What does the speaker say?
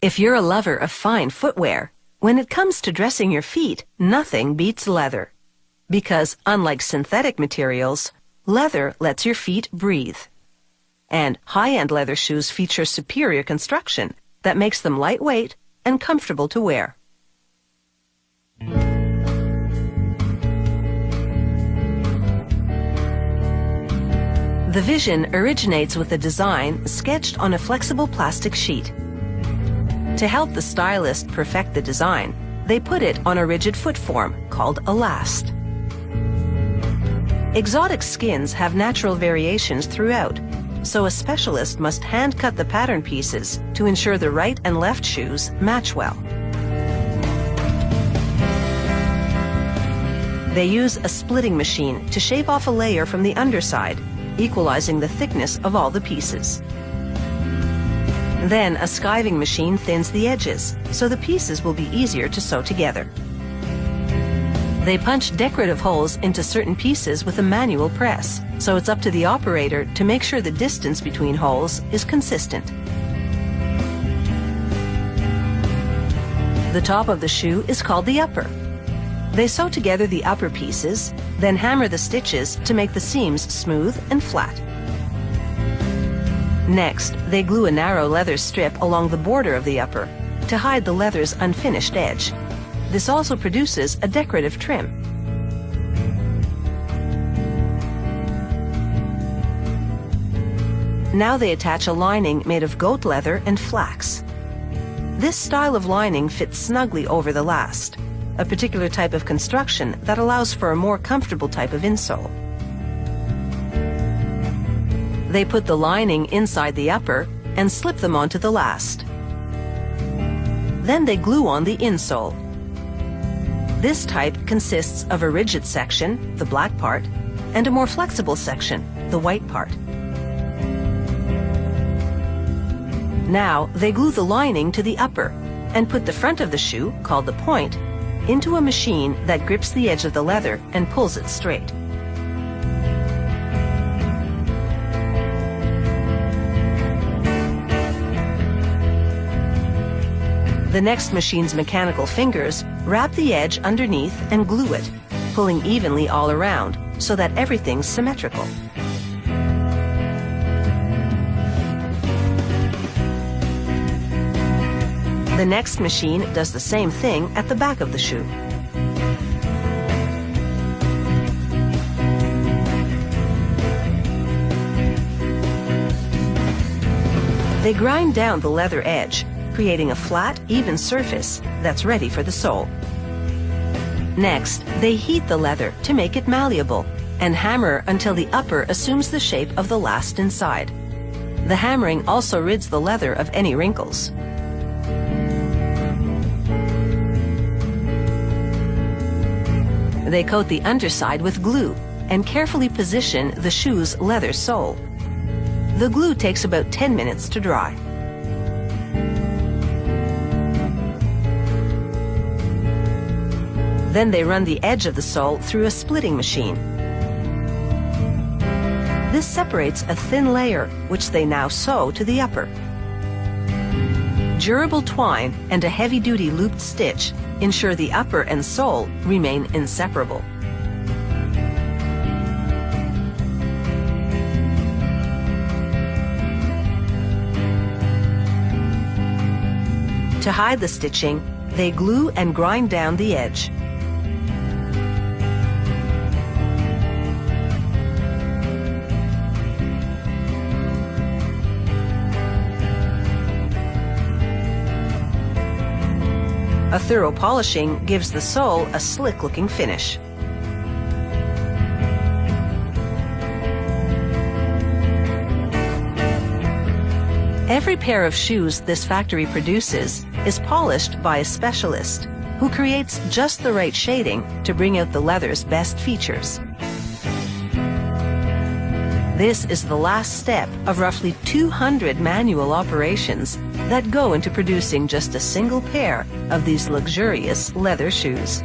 If you're a lover of fine footwear, when it comes to dressing your feet, nothing beats leather. Because, unlike synthetic materials, leather lets your feet breathe. And high-end leather shoes feature superior construction that makes them lightweight and comfortable to wear. The vision originates with a design sketched on a flexible plastic sheet. To help the stylist perfect the design, they put it on a rigid foot form called a last. Exotic skins have natural variations throughout, so a specialist must hand-cut the pattern pieces to ensure the right and left shoes match well. They use a splitting machine to shave off a layer from the underside, equalizing the thickness of all the pieces. Then a skiving machine thins the edges, so the pieces will be easier to sew together. They punch decorative holes into certain pieces with a manual press, so it's up to the operator to make sure the distance between holes is consistent. The top of the shoe is called the upper. They sew together the upper pieces, then hammer the stitches to make the seams smooth and flat. Next, they glue a narrow leather strip along the border of the upper to hide the leather's unfinished edge. This also produces a decorative trim. Now they attach a lining made of goat leather and flax. This style of lining fits snugly over the last, a particular type of construction that allows for a more comfortable type of insole. They put the lining inside the upper and slip them onto the last. Then they glue on the insole. This type consists of a rigid section, the black part, and a more flexible section, the white part. Now they glue the lining to the upper and put the front of the shoe, called the point, into a machine that grips the edge of the leather and pulls it straight. The next machine's mechanical fingers wrap the edge underneath and glue it, pulling evenly all around so that everything's symmetrical. The next machine does the same thing at the back of the shoe. They grind down the leather edge, creating a flat, even surface that's ready for the sole. Next, they heat the leather to make it malleable and hammer until the upper assumes the shape of the last inside. The hammering also rids the leather of any wrinkles. They coat the underside with glue and carefully position the shoe's leather sole. The glue takes about 10 minutes to dry. Then they run the edge of the sole through a splitting machine. This separates a thin layer, which they now sew to the upper. Durable twine and a heavy-duty looped stitch ensure the upper and sole remain inseparable. To hide the stitching, they glue and grind down the edge. A thorough polishing gives the sole a slick-looking finish. Every pair of shoes this factory produces is polished by a specialist who creates just the right shading to bring out the leather's best features. This is the last step of roughly 200 manual operations that go into producing just a single pair of these luxurious leather shoes.